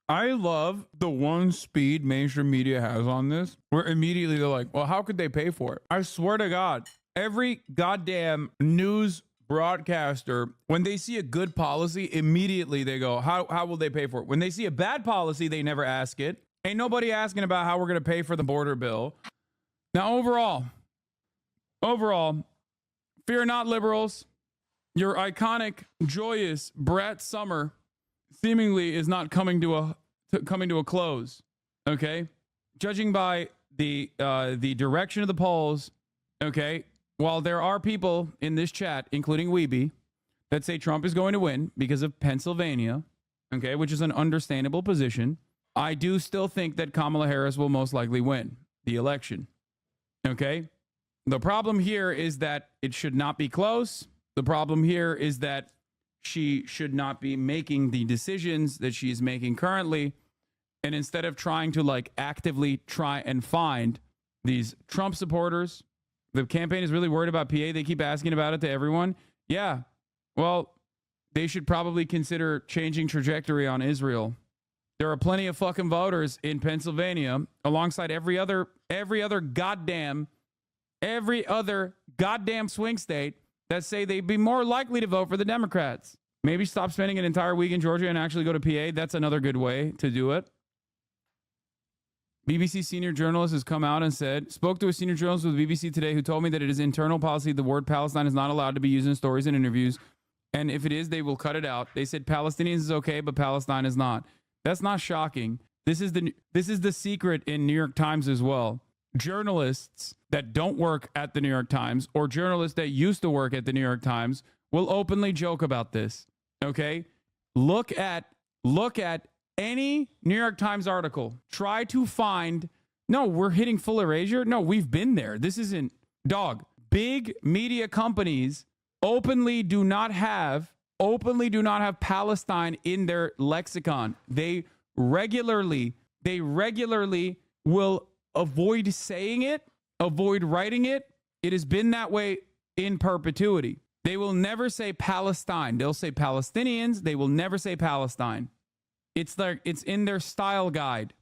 I love the one speed mainstream media has on this, where immediately they're like, well, how could they pay for it? I swear to God, every goddamn news broadcaster, when they see a good policy, immediately they go, how will they pay for it? When they see a bad policy, they never ask it. Ain't nobody asking about how we're going to pay for the border bill. Now, overall, fear not, liberals. Your iconic, joyous Brat Summer seemingly is not coming to a close. Okay, judging by the direction of the polls. Okay, while there are people in this chat, including Weeby, that say Trump is going to win because of Pennsylvania. Okay, which is an understandable position. I do still think that Kamala Harris will most likely win the election. Okay, the problem here is that it should not be close. The problem here is that she should not be making the decisions that she's making currently. And instead of trying to like actively try and find these Trump supporters, the campaign is really worried about PA. They keep asking about it to everyone. Yeah, well, they should probably consider changing trajectory on Israel. There are plenty of fucking voters in Pennsylvania alongside every other goddamn swing state that say they'd be more likely to vote for the Democrats. Maybe stop spending an entire week in Georgia and actually go to PA. That's another good way to do it. BBC senior journalist has come out and spoke to a senior journalist with BBC today who told me that it is internal policy the word Palestine is not allowed to be used in stories and interviews. And if it is, they will cut it out. They said Palestinians is okay, but Palestine is not. That's not shocking. This is the secret in New York Times as well. Journalists that don't work at the New York Times or journalists that used to work at the New York Times will openly joke about this. Okay? Look at any New York Times article. Try to find, no, we're hitting full erasure. No, we've been there. This isn't dog. Big media companies openly do not have Palestine in their lexicon. They regularly will avoid saying it, avoid writing it. It has been that way in perpetuity. They will never say Palestine. They'll say Palestinians. They will never say Palestine. It's in their style guide.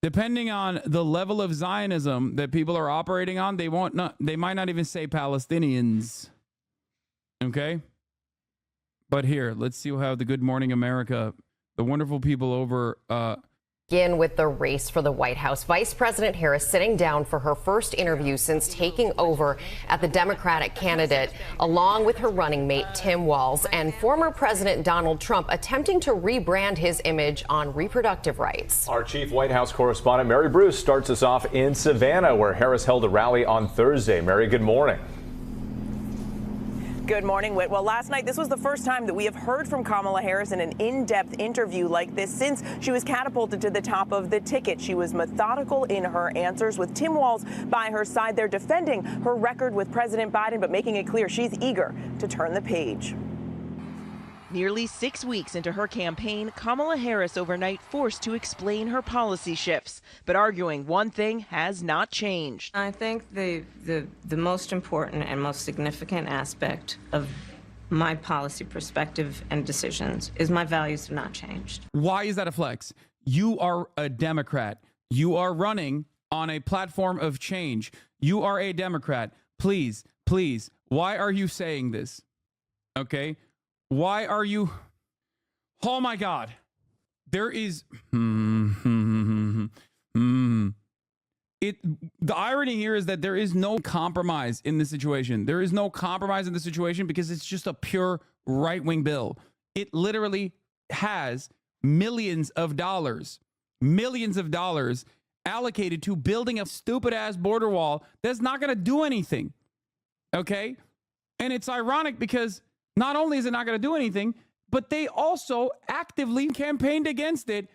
Depending on the level of Zionism that people are operating on, they might not even say Palestinians. Okay? But here, let's see how the Good Morning America, the wonderful people over Begin with the race for the White House. Vice President Harris sitting down for her first interview since taking over at the Democratic candidate, along with her running mate Tim Walz and former President Donald Trump attempting to rebrand his image on reproductive rights. Our chief White House correspondent Mary Bruce starts us off in Savannah, where Harris held a rally on Thursday. Mary, good morning. Good morning, Whit. Well, last night, this was the first time that we have heard from Kamala Harris in an in-depth interview like this since she was catapulted to the top of the ticket. She was methodical in her answers, with Tim Walz by her side there defending her record with President Biden, but making it clear she's eager to turn the page. Nearly 6 weeks into her campaign, Kamala Harris overnight forced to explain her policy shifts, but arguing one thing has not changed. I think the most important and most significant aspect of my policy perspective and decisions is my values have not changed. Why is that a flex? You are a Democrat. You are running on a platform of change. You are a Democrat. Please, why are you saying this? Okay? Why are you? Oh my God. There is the irony here is that there is no compromise in this situation. There is no compromise in the situation because it's just a pure right-wing bill. It literally has millions of dollars allocated to building a stupid ass border wall that's not going to do anything. Okay? And it's ironic because not only is it not going to do anything, but they also actively campaigned against it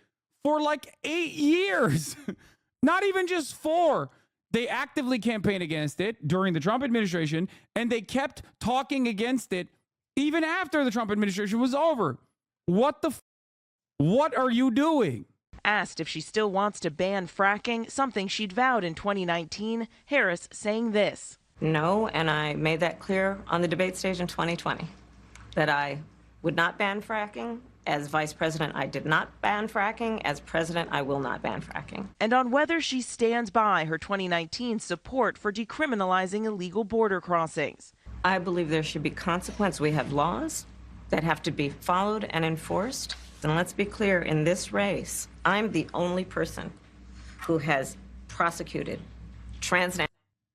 for like 8 years. Not even just 4. They actively campaigned against it during the Trump administration, and they kept talking against it even after the Trump administration was over. What are you doing? Asked if she still wants to ban fracking, something she'd vowed in 2019, Harris saying this. No, and I made that clear on the debate stage in 2020, that I would not ban fracking As vice president, I did not ban fracking. As president, I will not ban fracking. And on whether she stands by her 2019 support for decriminalizing illegal border crossings. I believe there should be consequence. We have laws that have to be followed and enforced. And let's be clear, in this race, I'm the only person who has prosecuted transnational.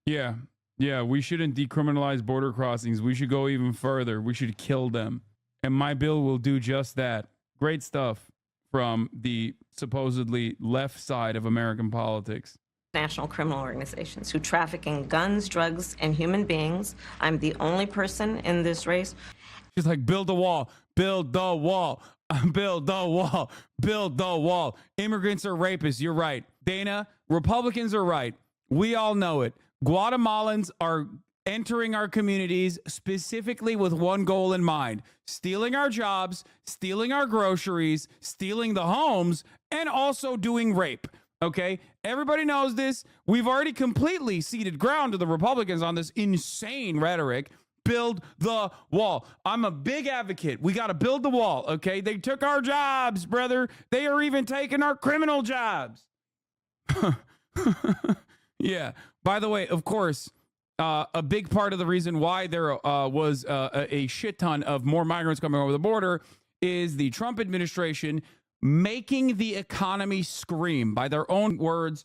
Yeah, we shouldn't decriminalize border crossings. We should go even further. We should kill them. And my bill will do just that. Great stuff from the supposedly left side of American politics. National criminal organizations who traffic in guns, drugs, and human beings. I'm the only person in this race. She's like, build the wall, build the wall, build the wall, build the wall. Immigrants are rapists. You're right. Dana, Republicans are right. We all know it. Guatemalans are entering our communities specifically with one goal in mind: stealing our jobs, stealing our groceries, stealing the homes, and also doing rape. Okay? Everybody knows this. We've already completely ceded ground to the Republicans on this insane rhetoric. Build the wall. I'm a big advocate. We got to build the wall. Okay? They took our jobs, brother. They are even taking our criminal jobs. Yeah. By the way, of course, a big part of the reason why there was a shit ton of more migrants coming over the border is the Trump administration making the economy scream. By their own words,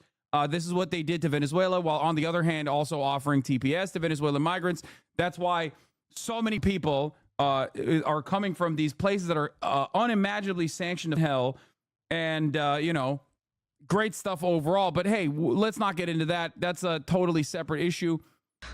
this is what they did to Venezuela, while on the other hand, also offering TPS to Venezuelan migrants. That's why so many people are coming from these places that are unimaginably sanctioned to hell. And, you know, great stuff overall. But hey, let's not get into that. That's a totally separate issue.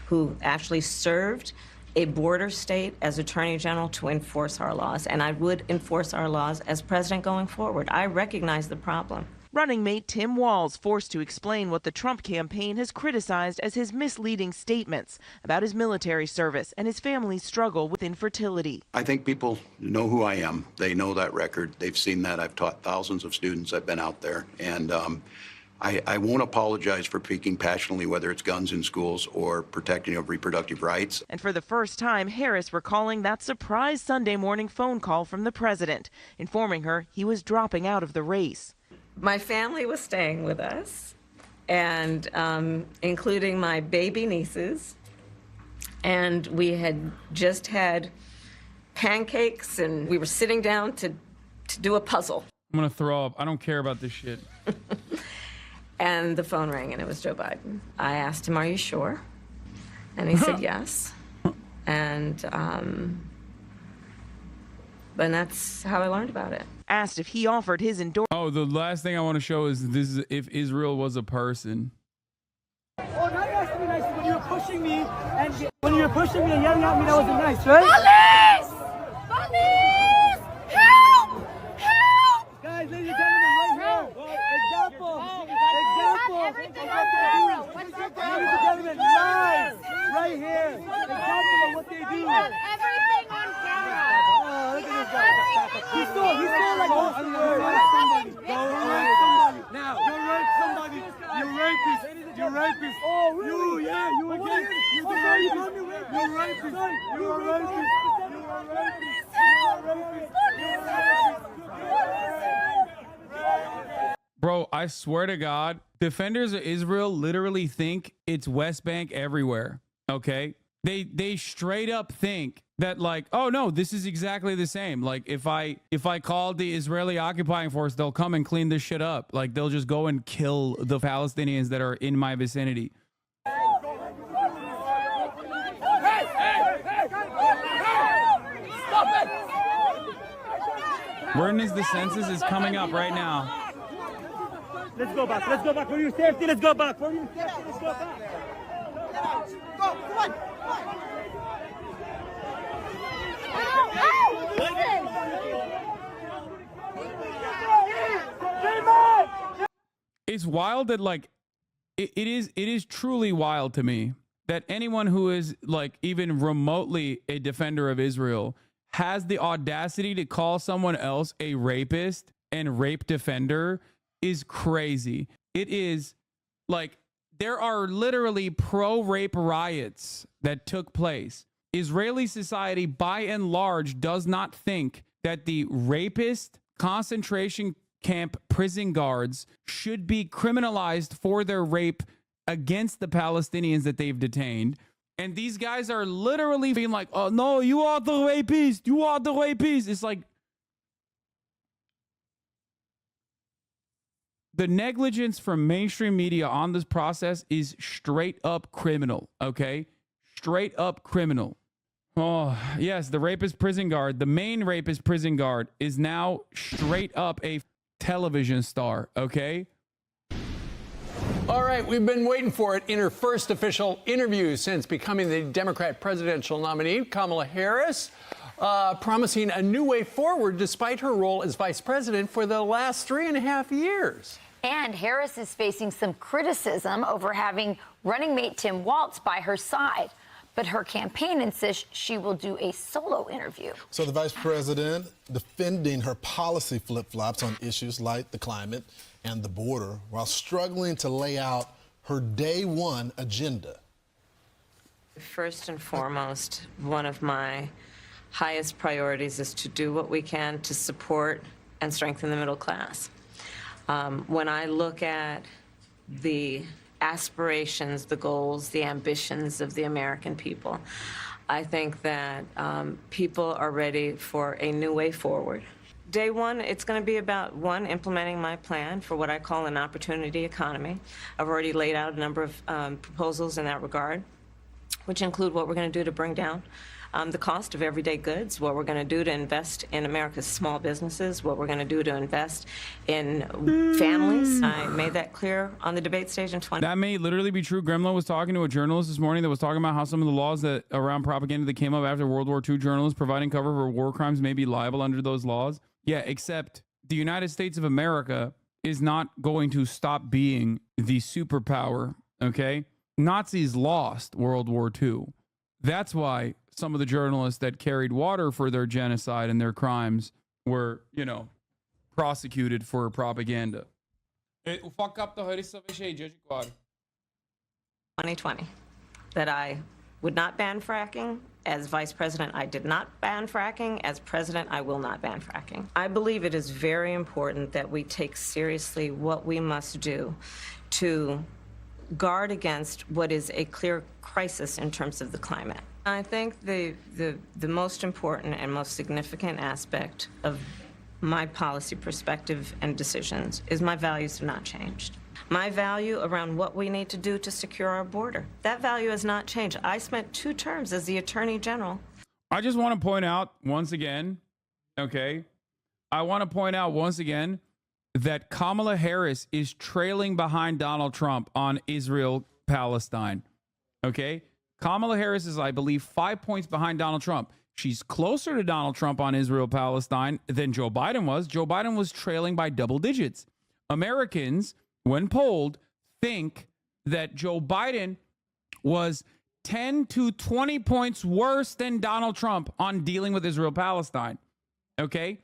Who actually served a border state as attorney general to enforce our laws. And I would enforce our laws as president going forward. I recognize the problem. Running mate Tim Walz forced to explain what the Trump campaign has criticized as his misleading statements about his military service and his family's struggle with infertility. I think people know who I am. They know that record. They've seen that. I've taught thousands of students. I've been out there. And I won't apologize for speaking passionately, whether it's guns in schools or protecting of reproductive rights. And for the first time, Harris recalling that surprise Sunday morning phone call from the president, informing her he was dropping out of the race. My family was staying with us, and including my baby nieces. And we had just had pancakes, and we were sitting down to do a puzzle. I'm going to throw up. I don't care about this shit. And the phone rang, and it was Joe Biden. I asked him, "Are you sure?" And he said yes. And that's how I learned about it. Asked if he offered his endorsement. Oh, the last thing I want to show is this is if Israel was a person. Oh, now you have to be nice. When you were pushing me and yelling at me, that wasn't nice, right? Police! Police! Help! Help! Guys, ladies and gentlemen, right here. Example. Everything on camera. What's your problem? Ladies and gentlemen, live. Right here. Example of what they do. Everything on camera. Oh, look at this guy. He's still like awesome words. Somebody. Don't rape somebody. Now, you're rape somebody. You're rapist. You're rapist. Oh, really? You again. You're rapist. You're rapist. You're a rapist. You're a rapist. You're a rapist. Bro, I swear to God, defenders of Israel literally think it's West Bank everywhere. Okay? They straight up think that, like, oh no, this is exactly the same. Like if I called the Israeli occupying force, they'll come and clean this shit up. Like they'll just go and kill the Palestinians that are in my vicinity. Where is the census is coming up right now. Let's go back. Let's go back. For your safety, let's go back. For your safety, let's go back. Go, come on. It's wild that, like, it is truly wild to me that anyone who is, like, even remotely a defender of Israel has the audacity to call someone else a rapist and rape defender is crazy. It is like there are literally pro-rape riots that took place. Israeli society, by and large, does not think that the rapist concentration camp prison guards should be criminalized for their rape against the Palestinians that they've detained. And these guys are literally being like, oh, no, you are the rapist. You are the rapist. It's like the negligence from mainstream media on this process is straight up criminal, okay? Straight up criminal. Oh, yes, the rapist prison guard, the main rapist prison guard is now straight up a television star, okay? All right, we've been waiting for it. In her first official interview since becoming the Democrat presidential nominee, Kamala Harris, promising a new way forward despite her role as vice president for the last 3.5 years. And Harris is facing some criticism over having running mate Tim Walz by her side. But her campaign insists she will do a solo interview. So the vice president defending her policy flip-flops on issues like the climate and the border while struggling to lay out her day one agenda. First and foremost, one of my highest priorities is to do what we can to support and strengthen the middle class. When I look at the aspirations, the goals, the ambitions of the American people, I think that people are ready for a new way forward. Day one, it's going to be about, one, implementing my plan for what I call an opportunity economy. I've already laid out a number of proposals in that regard, which include what we're going to do to bring down the cost of everyday goods, what we're going to do to invest in America's small businesses, what we're going to do to invest in families. I made that clear on the debate stage in 20. That may literally be true. Gremlin was talking to a journalist this morning that was talking about how some of the laws that around propaganda that came up after World War II, journalists providing cover for war crimes may be liable under those laws. Yeah, except the United States of America is not going to stop being the superpower, okay? Nazis lost World War II. That's why some of the journalists that carried water for their genocide and their crimes were, you know, prosecuted for propaganda. 2020, that I would not ban fracking. As vice president, I did not ban fracking. As president, I will not ban fracking. I believe it is very important that we take seriously what we must do to guard against what is a clear crisis in terms of the climate. I think the most important and most significant aspect of my policy perspective and decisions is my values have not changed. My value around what we need to do to secure our border, that value has not changed. I spent 2 terms as the Attorney General. I just want to point out once again, okay, I want to point out once again that Kamala Harris is trailing behind Donald Trump on Israel-Palestine, okay? Kamala Harris is, I believe, 5 points behind Donald Trump. She's closer to Donald Trump on Israel-Palestine than Joe Biden was. Joe Biden was trailing by double digits. Americans, when polled, think that Joe Biden was 10 to 20 points worse than Donald Trump on dealing with Israel-Palestine, okay?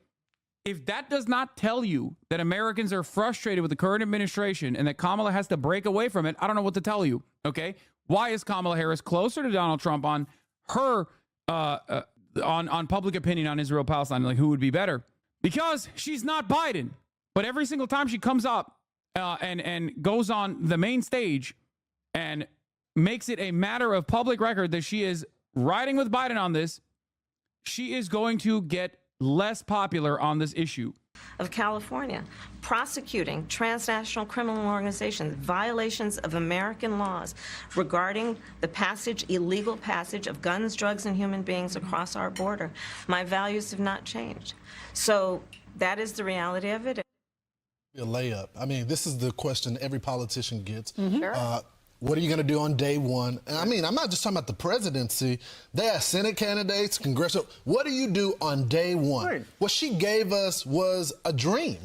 If that does not tell you that Americans are frustrated with the current administration and that Kamala has to break away from it, I don't know what to tell you, okay? Why is Kamala Harris closer to Donald Trump on her on public opinion on Israel-Palestine? Like, who would be better? Because she's not Biden. But every single time she comes up and goes on the main stage and makes it a matter of public record that she is riding with Biden on this, she is going to get less popular on this issue. Of California, prosecuting transnational criminal organizations, violations of American laws regarding the illegal passage of guns, drugs, and human beings across our border. My values have not changed. So that is the reality of it. A layup. I mean, this is the question every politician gets. Sure. What are you going to do on day one? And I mean, I'm not just talking about the presidency. They have Senate candidates, congressional. What do you do on day one? Right. What she gave us was a dream.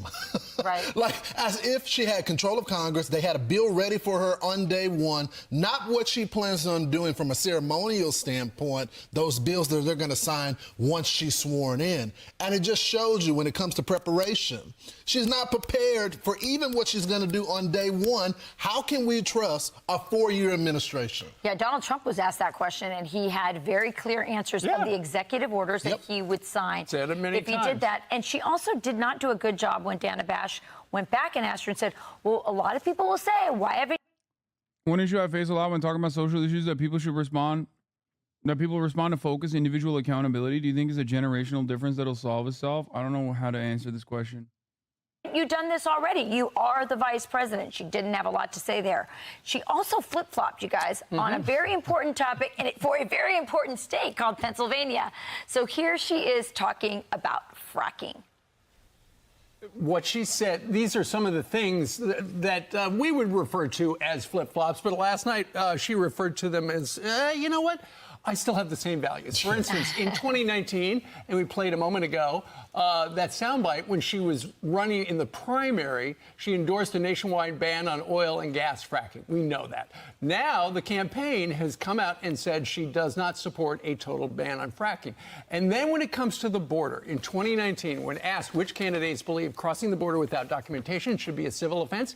Right. Like, as if she had control of Congress. They had a bill ready for her on day one. Not what she plans on doing from a ceremonial standpoint, those bills that they're going to sign once she's sworn in. And it just shows you when it comes to preparation. She's not prepared for even what she's going to do on day one. How can we trust a 4-year administration? Yeah, Donald Trump was asked that question, and he had very clear answers of the executive orders that he would sign Said it many if he times. did that. And she also did not do a good job when Dana Bash went back and asked her and said, well, a lot of people will say, why haven't One issue I face a lot when talking about social issues that people should respond, that people respond to focus, individual accountability. Do you think is a generational difference that'll solve itself? I don't know how to answer this question. you done this already? You are the vice president. She didn't have a lot to say there. She also flip-flopped, you guys, on a very important topic and for a very important state called Pennsylvania. So here she is talking about fracking. What she said, these are some of the things that we would refer to as flip-flops, but last night she referred to them as, you know what? I still have the same values. For instance, in 2019, and we played a moment ago, that soundbite when she was running in the primary, she endorsed a nationwide ban on oil and gas fracking. We know that. Now the campaign has come out and said she does not support a total ban on fracking. And then when it comes to the border, in 2019, when asked which candidates believe crossing the border without documentation should be a civil offense,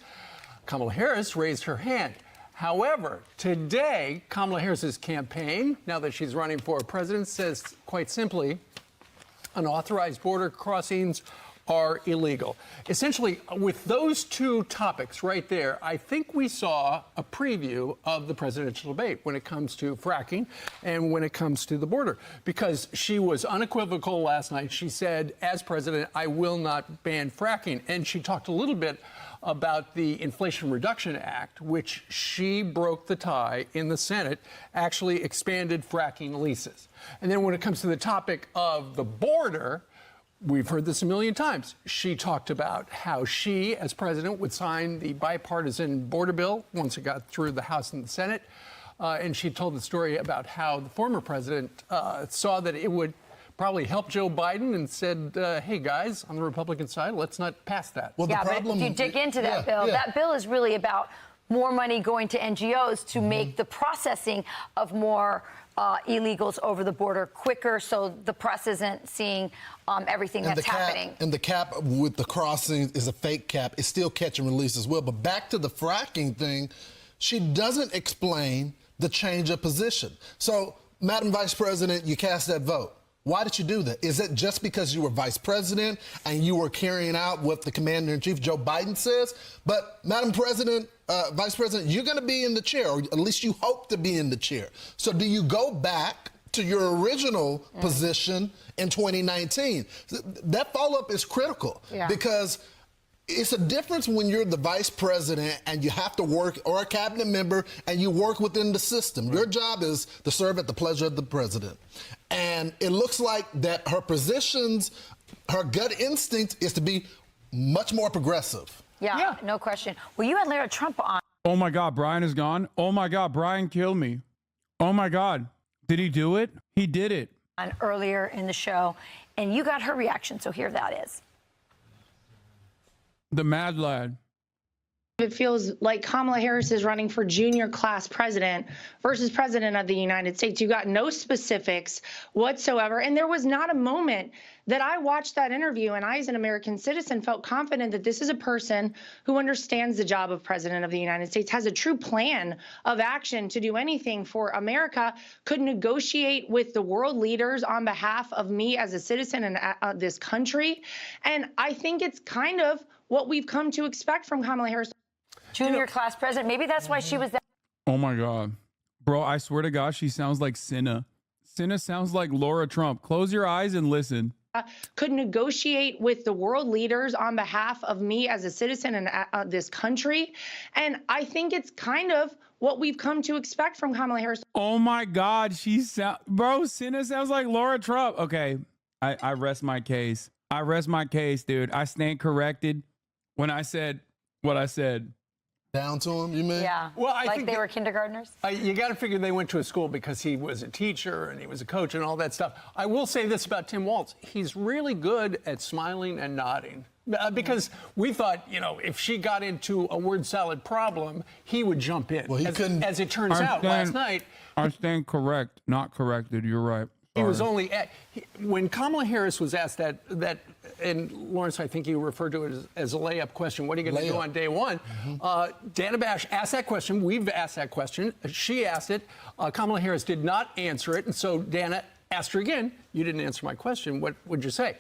Kamala Harris raised her hand. However, today, Kamala Harris's campaign, now that she's running for president, says quite simply, unauthorized border crossings are illegal. Essentially, with those two topics right there, I think we saw a preview of the presidential debate when it comes to fracking and when it comes to the border, because she was unequivocal last night. She said, as president, I will not ban fracking. And she talked a little bit about the Inflation Reduction Act, which she broke the tie in the Senate, actually expanded fracking leases. And then when it comes to the topic of the border, we've heard this a million times. She talked about how she, as president, would sign the bipartisan border bill once it got through the House and the Senate. And she told the story about how the former president saw that it would probably helped Joe Biden and said, hey, guys, on the Republican side, let's not pass that. Well, Yeah, but if you dig into that bill, that bill is really about more money going to NGOs to make the processing of more illegals over the border quicker, so the press isn't seeing everything that's happening. And the cap with the crossing is a fake cap. It's still catch and release as well. But back to the fracking thing, she doesn't explain the change of position. So, Madam Vice President, you cast that vote. Why did you do that? Is it just because you were vice president and you were carrying out what the commander-in-chief, Joe Biden, says? But, Madam President, Vice President, you're going to be in the chair, or at least you hope to be in the chair. So do you go back to your original position in 2019? That follow-up is critical because it's a difference when you're the vice president and you have to work, or a cabinet member, and you work within the system. Your job is to serve at the pleasure of the president. And it looks like that her positions, her gut instinct is to be much more progressive. Yeah, no question. Well, you had Lara Trump on. Oh my God, Brian is gone. Oh my God, Brian killed me. Oh my God. Did he do it? He did it. Earlier in the show, and you got her reaction, so here that is. The mad lad. It feels like Kamala Harris is running for junior class president versus president of the United States. You got no specifics whatsoever. And there was not a moment that I watched that interview and I, as an American citizen, felt confident that this is a person who understands the job of president of the United States, has a true plan of action to do anything for America, could negotiate with the world leaders on behalf of me as a citizen in this country. And I think it's kind of what we've come to expect from Kamala Harris. Junior class president. Maybe that's why she was that. Oh my God. Bro, I swear to God, she sounds like Cinna. Cinna sounds like Laura Trump. Close your eyes and listen. Could negotiate with the world leaders on behalf of me as a citizen in this country. And I think it's kind of what we've come to expect from Kamala Harris. Oh my God. Bro, Cinna sounds like Laura Trump. Okay. I rest my case. I rest my case, dude. I stand corrected when I said what I said. Down to him, you mean? Yeah. Well, I like think they were kindergartners. You got to figure they went to a school because he was a teacher and he was a coach and all that stuff. I will say this about Tim Walz. He's really good at smiling and nodding. Because we thought, you know, if she got into a word salad problem, he would jump in. Well, he couldn't. As it turns out, last night. I stand correct, not corrected. You're right. He was only when Kamala Harris was asked that, and Lawrence, I think you referred to it as a layup question. What are you going to do on day one? Dana Bash asked that question. We've asked that question. She asked it. Kamala Harris did not answer it, and so Dana asked her again. You didn't answer my question. What would you say?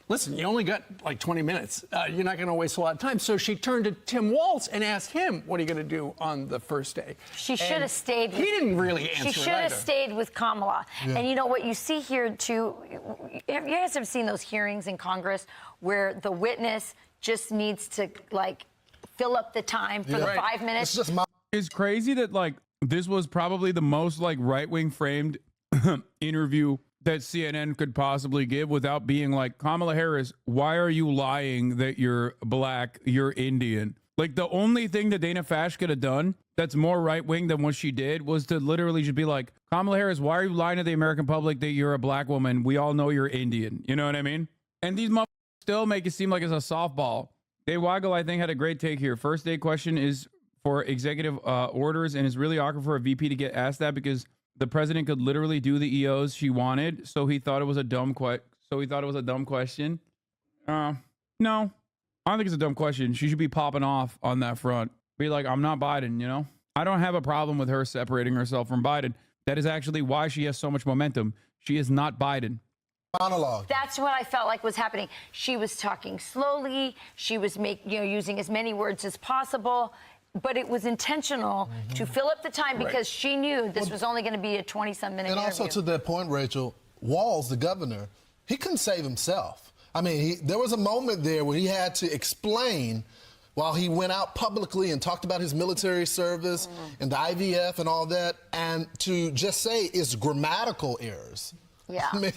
Listen, you only got like 20 minutes. You're not going to waste a lot of time. So she turned to Tim Walz and asked him, what are you going to do on the first day? She should have stayed. He didn't really answer it. She should have stayed with Kamala. Yeah. And you know what you see here, too, you guys have seen those hearings in Congress where the witness just needs to, like, fill up the time for the 5 minutes. It's crazy that, like, this was probably the most, like, right-wing framed interview that CNN could possibly give without being like, Kamala Harris, why are you lying that you're black, you're Indian? Like, the only thing that Dana Bash could have done that's more right-wing than what she did was to literally just be like, Kamala Harris, why are you lying to the American public that you're a black woman? We all know you're Indian. You know what I mean? And these motherfuckers still make it seem like it's a softball. Dave Weigel, I think, had a great take here. First day question is for executive orders, and it's really awkward for a VP to get asked that because the president could literally do the EOs she wanted, so he thought it was a dumb question. No, I don't think it's a dumb question. She should be popping off on that front. Be like, I'm not Biden, you know? I don't have a problem with her separating herself from Biden. That is actually why she has so much momentum. She is not Biden. Monologue. That's what I felt like was happening. She was talking slowly. She was using as many words as possible. But it was intentional to fill up the time because she knew this was only going to be a 20-some-minute interview. And also to that point, Rachel, Walz, the governor, he couldn't save himself. I mean, there was a moment there where he had to explain while he went out publicly and talked about his military service and the IVF and all that, and to just say it's grammatical errors. Yeah. I mean,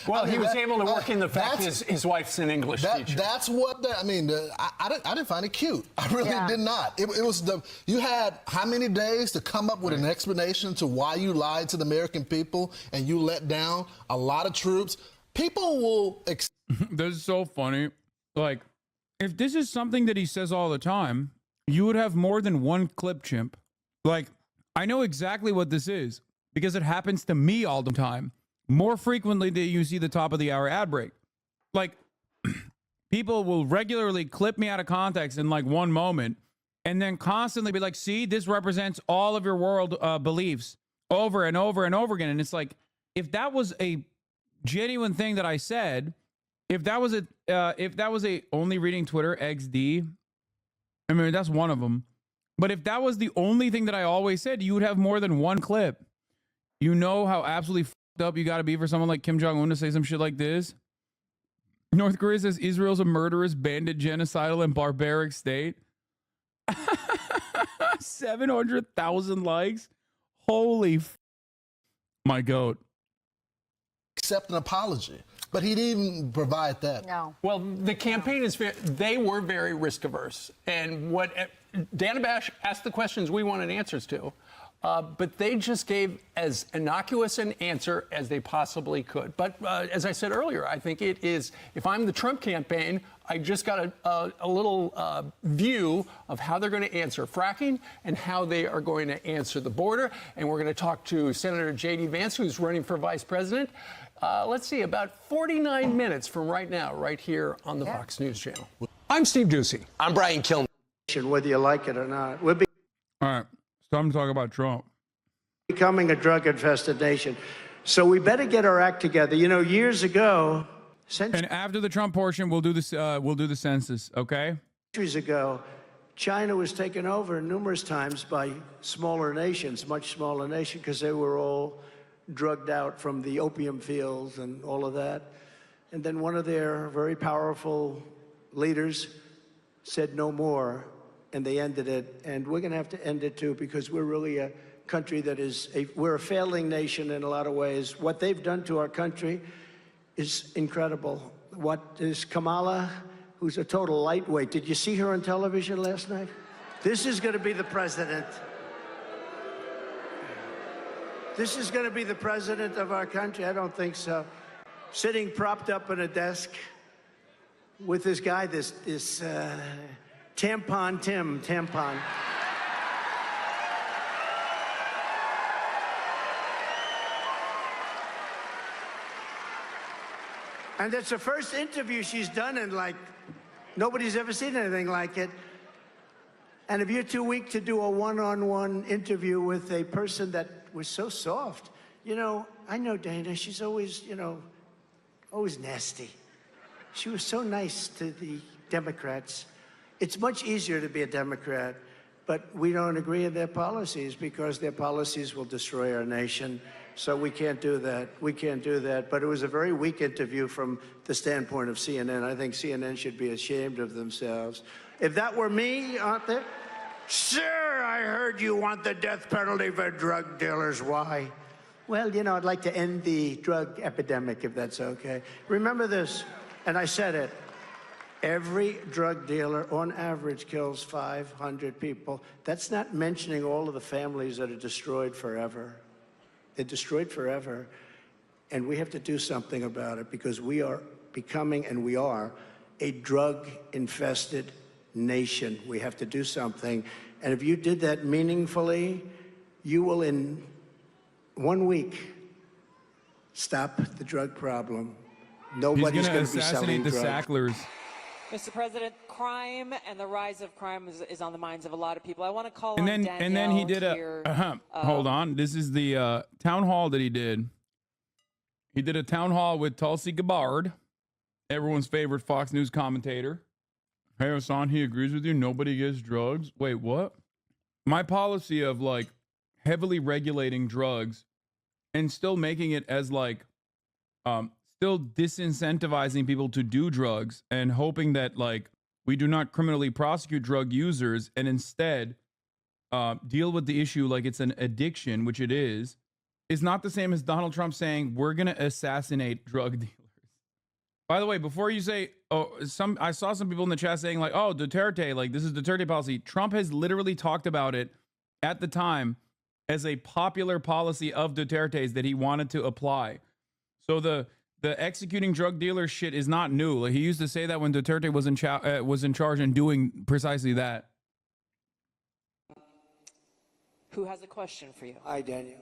well, he was able to work in the fact his wife's an English teacher. That's what I didn't find it cute. I really did not. It was you had how many days to come up with an explanation to why you lied to the American people and you let down a lot of troops. People will. This is so funny. Like, if this is something that he says all the time, you would have more than one clip, chimp. Like, I know exactly what this is because it happens to me all the time. More frequently than you see the top of the hour ad break. Like, people will regularly clip me out of context in like one moment and then constantly be like, see, this represents all of your world beliefs over and over and over again. And it's like, if that was a genuine thing that I said, if that was a only reading Twitter XD, I mean, that's one of them. But if that was the only thing that I always said, you would have more than one clip. You know how absolutely up you got to be for someone like Kim Jong-un to say some shit like this. North Korea says Israel's a murderous, bandit, genocidal, and barbaric state. 700,000 likes. Holy my goat. Accept an apology, but he didn't even provide that. No. Well, the campaign they were very risk averse, and what Dana Bash asked the questions we wanted answers to. But they just gave as innocuous an answer as they possibly could. But as I said earlier, I think it is, if I'm the Trump campaign, I just got a little view of how they're going to answer fracking and how they are going to answer the border. And we're going to talk to Senator J.D. Vance, who's running for vice president. Let's see, about 49 minutes from right now, right here on the Fox News channel. I'm Steve Ducey. I'm Brian Kilmeade. Whether you like it or not. We'll be all right. Time to talk about Trump. Becoming a drug-infested nation. So we better get our act together. You know, years ago... And after the Trump portion, we'll do this. We'll do the census, okay? Centuries ago, China was taken over numerous times by smaller nations, much smaller nations, because they were all drugged out from the opium fields and all of that. And then one of their very powerful leaders said no more. And they ended it, and we're going to have to end it too, because we're really a country that we're a failing nation in a lot of ways. What they've done to our country is incredible. What is Kamala, who's a total lightweight? Did you see her on television last night? This is going to be the president. This is going to be the president of our country? I don't think so. Sitting propped up in a desk with this guy, this Tampon Tim. And that's the first interview she's done in, like, nobody's ever seen anything like it. And if you're too weak to do a one-on-one interview with a person that was so soft, you know, I know Dana, she's always, you know, always nasty. She was so nice to the Democrats. It's much easier to be a Democrat, but we don't agree with their policies because their policies will destroy our nation. So we can't do that. We can't do that. But it was a very weak interview from the standpoint of CNN. I think CNN should be ashamed of themselves. If that were me, aren't there? Sir, I heard you want the death penalty for drug dealers. Why? Well, you know, I'd like to end the drug epidemic, if that's okay. Remember this, and I said it. Every drug dealer, on average, kills 500 people. That's not mentioning all of the families that are destroyed forever. They're destroyed forever. And we have to do something about it because we are becoming, and we are, a drug-infested nation. We have to do something. And if you did that meaningfully, you will, in 1 week, stop the drug problem. Nobody's going to be selling drugs. He's going to assassinate the Sacklers. Mr. President, crime and the rise of crime is on the minds of a lot of people. I want to call And on then, and then he did here. Hold on. This is the town hall that he did. He did a town hall with Tulsi Gabbard, everyone's favorite Fox News commentator. Hey, Hasan, he agrees with you. Nobody gets drugs. Wait, what? My policy of like heavily regulating drugs and still making it as like, still disincentivizing people to do drugs and hoping that like we do not criminally prosecute drug users and instead deal with the issue like it's an addiction, which it is not the same as Donald Trump saying we're going to assassinate drug dealers. By the way, before you say, I saw some people in the chat saying like, oh, Duterte, like this is Duterte policy. Trump has literally talked about it at the time as a popular policy of Duterte's that he wanted to apply. So the executing drug dealer shit is not new. Like, he used to say that when Duterte was in charge and doing precisely that. Who has a question for you? Hi, Daniel.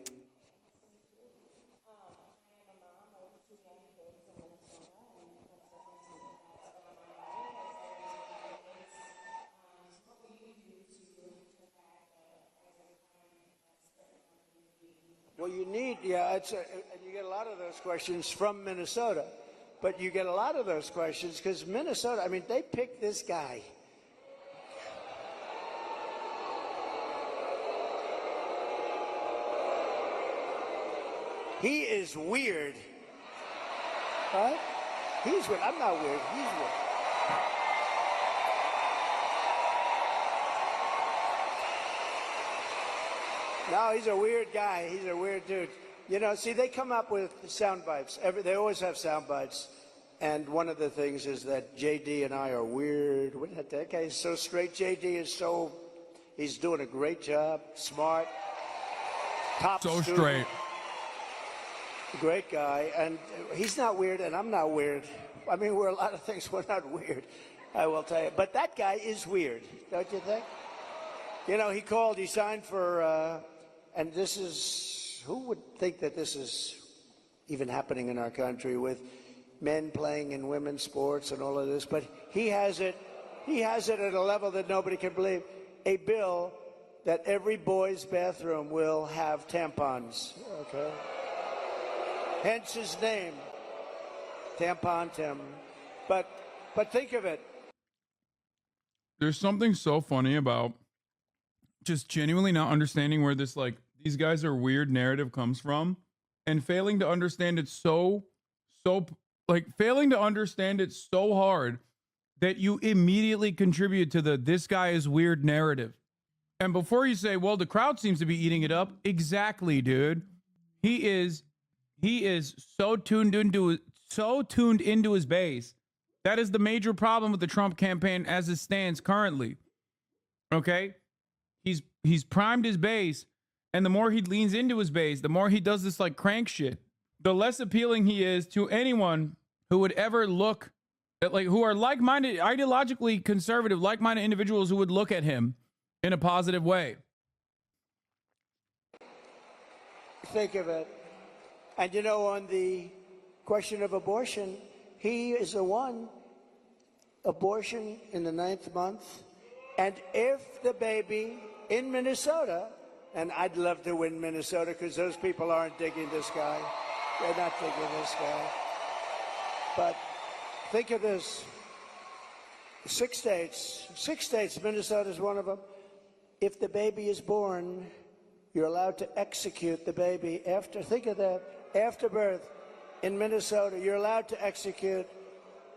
Well, you need, and you get a lot of those questions from Minnesota, but you get a lot of those questions because Minnesota, I mean, they picked this guy. He is weird. Right? He's weird. I'm not weird. He's weird. No, he's a weird guy. He's a weird dude. You know, see, they come up with sound bites. They always have sound bites. And one of the things is that JD and I are weird. That guy is so straight. JD is he's doing a great job. Smart. Top so student. Straight. Great guy. And he's not weird, and I'm not weird. I mean, we're a lot of things. We're not weird, I will tell you. But that guy is weird, don't you think? You know, he signed for, and this is, who would think that this is even happening in our country with men playing in women's sports and all of this, but he has it at a level that nobody can believe. A bill that every boy's bathroom will have tampons, okay? Hence his name, Tampon Tim. But think of it. There's something so funny about just genuinely not understanding where this, like, these guys are weird narrative comes from and failing to understand it failing to understand it so hard that you immediately contribute to this guy is weird narrative. And before you say, well, the crowd seems to be eating it up. Exactly, dude. He is so tuned into his base. That is the major problem with the Trump campaign as it stands currently. Okay? He's primed his base, and the more he leans into his base, the more he does this like crank shit, the less appealing he is to anyone who would ever look at, like, who are like-minded, ideologically conservative, like-minded individuals who would look at him in a positive way. Think of it. And you know, on the question of abortion, He is the one, abortion in the 9th month. And if the baby in Minnesota, and I'd love to win Minnesota because those people aren't digging this guy. They're not digging this guy. But think of this. 6 states, Minnesota's one of them. If the baby is born, you're allowed to execute the baby after, think of that, after birth in Minnesota, you're allowed to execute.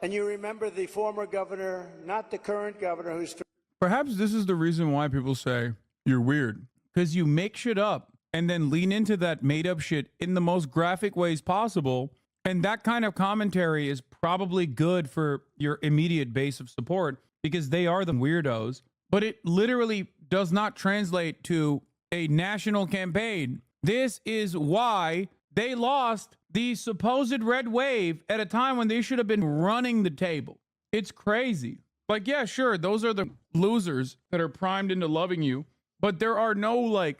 And you remember the former governor, not the current governor, who's... Perhaps this is the reason why people say you're weird, because you make shit up and then lean into that made up shit in the most graphic ways possible. And that kind of commentary is probably good for your immediate base of support because they are the weirdos, but it literally does not translate to a national campaign. This is why they lost the supposed red wave at a time when they should have been running the table. It's crazy. Like, yeah, sure, those are the losers that are primed into loving you, but there are no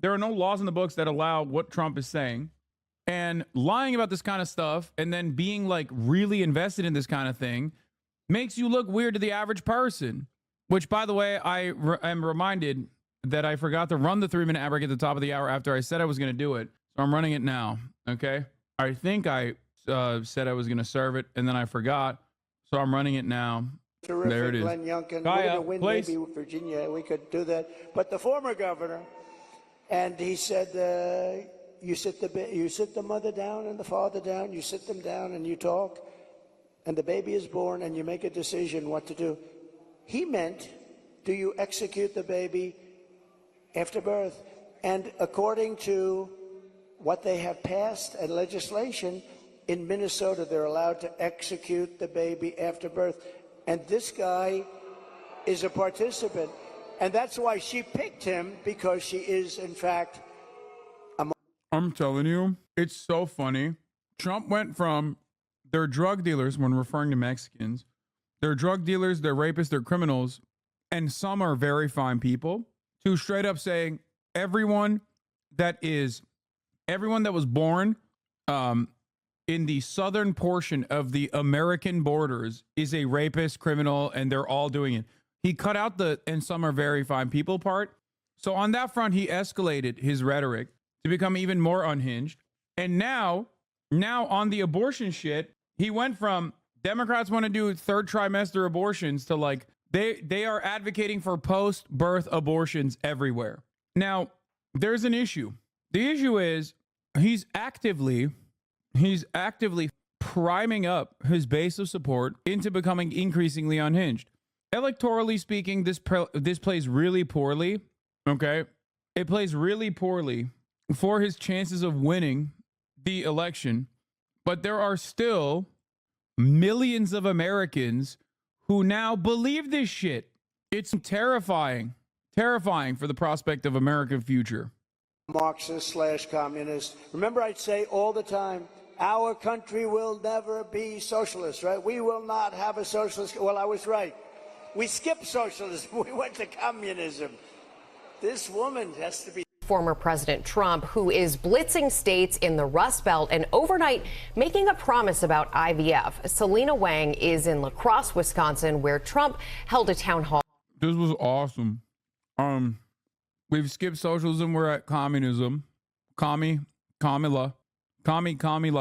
there are no laws in the books that allow what Trump is saying. And lying about this kind of stuff and then being like really invested in this kind of thing makes you look weird to the average person, which, by the way, I am reminded that I forgot to run the 3-minute ad break at the top of the hour after I said I was going to do it. So I'm running it now. Okay. I think I said I was going to serve it and then I forgot. So I'm running it now. Terrific, there it is. Glenn Youngkin. Kaya, we're going to win please. maybe with Virginia. We could do that. But the former governor, and he said, you sit the mother down and the father down, you sit them down and you talk, and the baby is born and you make a decision what to do. He meant, do you execute the baby after birth? And according to what they have passed and legislation, in Minnesota, they're allowed to execute the baby after birth. And this guy is a participant. And that's why she picked him, because she is, in fact, I'm telling you, it's so funny. Trump went from they're drug dealers when referring to Mexicans. They're drug dealers, they're rapists, they're criminals, and some are very fine people, to straight up saying everyone that was born in the southern portion of the American borders is a rapist, criminal, and they're all doing it. He cut out the "and some are very fine people" part. So on that front, he escalated his rhetoric to become even more unhinged. And now on the abortion shit, he went from Democrats want to do 3rd trimester abortions to like they are advocating for post-birth abortions everywhere. Now, there's an issue. The issue is he's actively priming up his base of support into becoming increasingly unhinged. Electorally speaking, this plays really poorly, okay? It plays really poorly for his chances of winning the election, but there are still millions of Americans who now believe this shit. It's terrifying for the prospect of America's future. Marxist/communist. Remember, I'd say all the time, our country will never be socialist, right? We will not have a socialist. Well, I was right. We skipped socialism. We went to communism. This woman has to be... Former President Trump, who is blitzing states in the Rust Belt and overnight making a promise about IVF. Selena Wang is in La Crosse, Wisconsin, where Trump held a town hall. This was awesome. We've skipped socialism. We're at communism. Kamala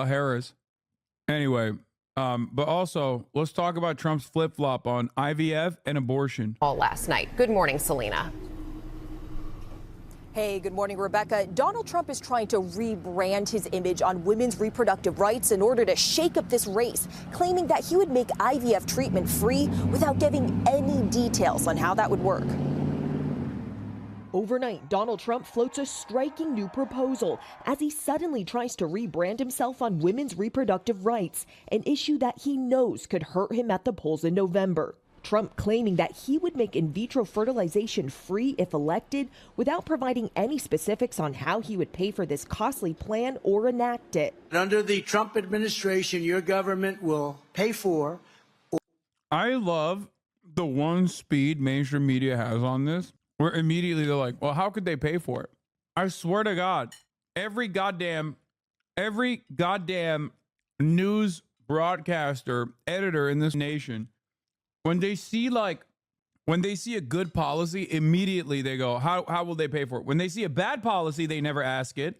Harris. Anyway, but also let's talk about Trump's flip-flop on IVF and abortion. All last night. Good morning, Selena. Hey, good morning, Rebecca. Donald Trump is trying to rebrand his image on women's reproductive rights in order to shake up this race, claiming that he would make IVF treatment free without giving any details on how that would work. Overnight, Donald Trump floats a striking new proposal as he suddenly tries to rebrand himself on women's reproductive rights, an issue that he knows could hurt him at the polls in November. Trump claiming that he would make in vitro fertilization free if elected without providing any specifics on how he would pay for this costly plan or enact it. Under the Trump administration, your government will pay for... I love the one speed mainstream media has on this, where immediately they're like, well, how could they pay for it? I swear to God, every goddamn news broadcaster, editor in this nation, when they see a good policy, immediately they go, how will they pay for it? When they see a bad policy, they never ask it.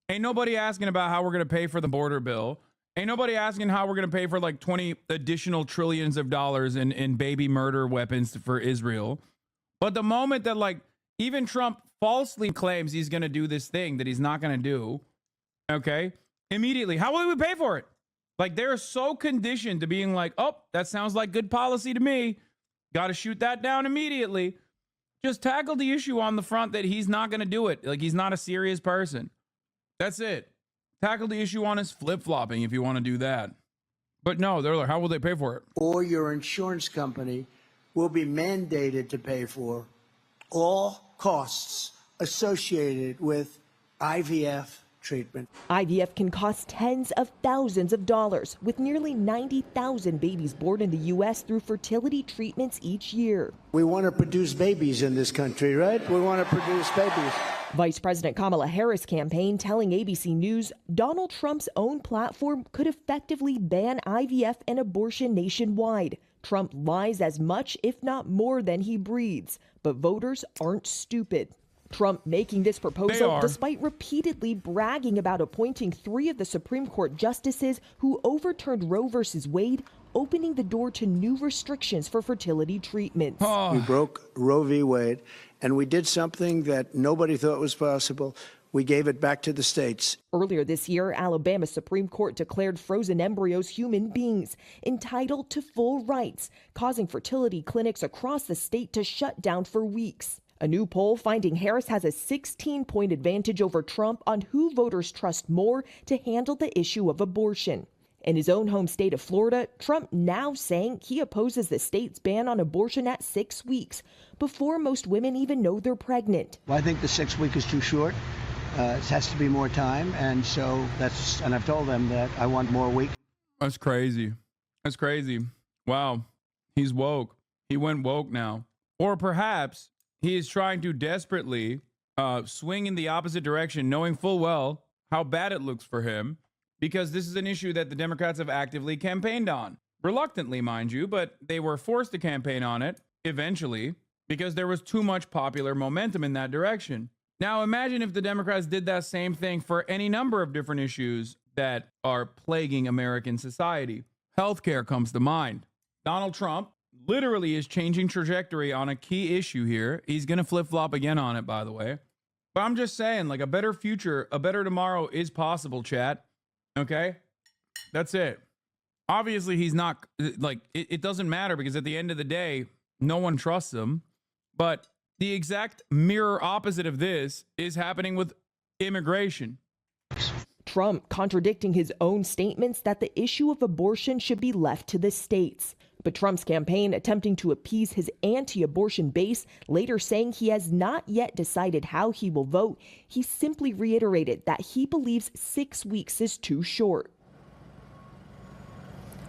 Ain't nobody asking about how we're going to pay for the border bill. Ain't nobody asking how we're going to pay for like 20 additional trillions of dollars in baby murder weapons for Israel. But the moment that like even Trump falsely claims he's going to do this thing that he's not going to do, okay, immediately, how will we pay for it? Like they're so conditioned to being like, oh, that sounds like good policy to me. Got to shoot that down immediately. Just tackle the issue on the front that he's not going to do it. Like he's not a serious person. That's it. Tackle the issue on his flip-flopping if you want to do that. But no, they're like, how will they pay for it? Or your insurance company will be mandated to pay for all costs associated with IVF treatment. IVF can cost tens of thousands of dollars, with nearly 90,000 babies born in the U.S. through fertility treatments each year. We want to produce babies in this country, right? We want to produce babies. Vice President Kamala Harris' campaign telling ABC News Donald Trump's own platform could effectively ban IVF and abortion nationwide. Trump lies as much, if not more, than he breathes. But voters aren't stupid. Trump making this proposal despite repeatedly bragging about appointing 3 of the Supreme Court justices who overturned Roe v. Wade, opening the door to new restrictions for fertility treatments. We broke Roe v. Wade, and we did something that nobody thought was possible. We gave it back to the states. Earlier this year, Alabama's Supreme Court declared frozen embryos human beings entitled to full rights, causing fertility clinics across the state to shut down for weeks. A new poll finding Harris has a 16-point advantage over Trump on who voters trust more to handle the issue of abortion. In his own home state of Florida, Trump now saying he opposes the state's ban on abortion at 6 weeks, before most women even know they're pregnant. Well, I think the 6 week is too short. It has to be more time, and so and I've told them that I want more weeks. That's crazy. That's crazy. Wow. He's woke. He went woke now. Or perhaps he is trying to desperately swing in the opposite direction, knowing full well how bad it looks for him, because this is an issue that the Democrats have actively campaigned on. Reluctantly, mind you, but they were forced to campaign on it eventually because there was too much popular momentum in that direction. Now, imagine if the Democrats did that same thing for any number of different issues that are plaguing American society. Healthcare comes to mind. Donald Trump literally is changing trajectory on a key issue here. He's going to flip-flop again on it, by the way. But I'm just saying, like, a better future, a better tomorrow is possible, chat. Okay? That's it. Obviously, he's not, like, it doesn't matter because at the end of the day, no one trusts him. But the exact mirror opposite of this is happening with immigration. Trump contradicting his own statements that the issue of abortion should be left to the states. But Trump's campaign attempting to appease his anti-abortion base, later saying he has not yet decided how he will vote. He simply reiterated that he believes 6 weeks is too short.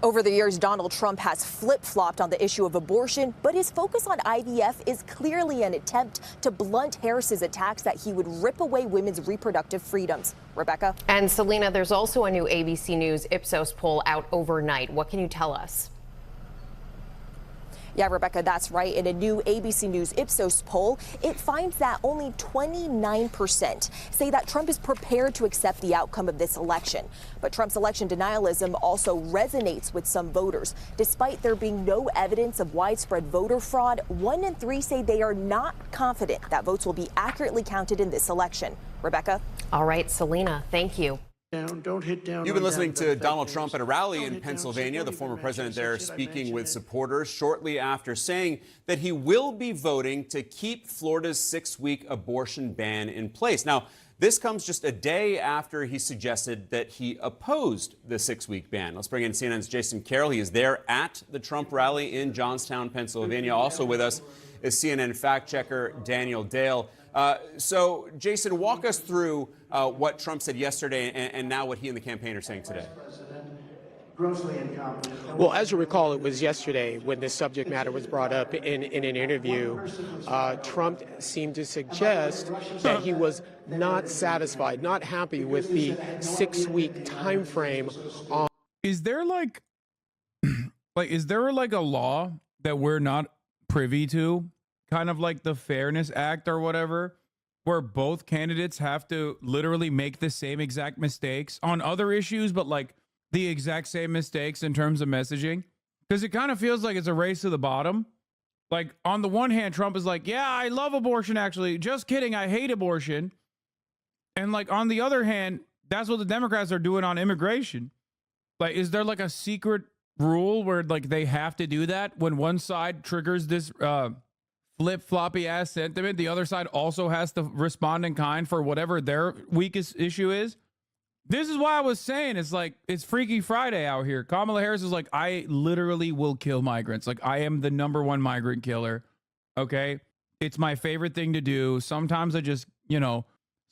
Over the years, Donald Trump has flip-flopped on the issue of abortion, but his focus on IVF is clearly an attempt to blunt Harris's attacks that he would rip away women's reproductive freedoms. Rebecca? And Selena, there's also a new ABC News Ipsos poll out overnight. What can you tell us? Yeah, Rebecca, that's right. In a new ABC News Ipsos poll, it finds that only 29% say that Trump is prepared to accept the outcome of this election. But Trump's election denialism also resonates with some voters. Despite there being no evidence of widespread voter fraud, 1 in 3 say they are not confident that votes will be accurately counted in this election. Rebecca? All right, Selena, thank you. Don't hit down. You've been listening to Donald Trump at a rally in Pennsylvania, the former president there speaking with supporters shortly after saying that he will be voting to keep Florida's 6-week abortion ban in place. Now, this comes just a day after he suggested that he opposed the 6-week ban. Let's bring in CNN's Jason Carroll. He is there at the Trump rally in Johnstown, Pennsylvania. Also with us is CNN fact checker Daniel Dale. So, Jason, walk us through what Trump said yesterday and now what he and the campaign are saying today. Grossly incompetent. Well, as you recall, it was yesterday when this subject matter was brought up in an interview. Trump seemed to suggest that he was not satisfied, not happy with the 6-week time frame on is there like is there like a law that we're not privy to, kind of like the Fairness Act or whatever, where both candidates have to literally make the same exact mistakes on other issues, but like the exact same mistakes in terms of messaging? Because it kind of feels like it's a race to the bottom. Like, on the one hand, Trump is like, yeah, I love abortion, actually. Just kidding, I hate abortion. And like, on the other hand, that's what the Democrats are doing on immigration. Like, is there like a secret rule where like they have to do that when one side triggers this flip-floppy ass sentiment, the other side also has to respond in kind for whatever their weakest issue is? This is why I was saying it's like, it's Freaky Friday out here. Kamala Harris is like, I literally will kill migrants. Like, I am the #1 migrant killer. Okay. It's my favorite thing to do. Sometimes I just,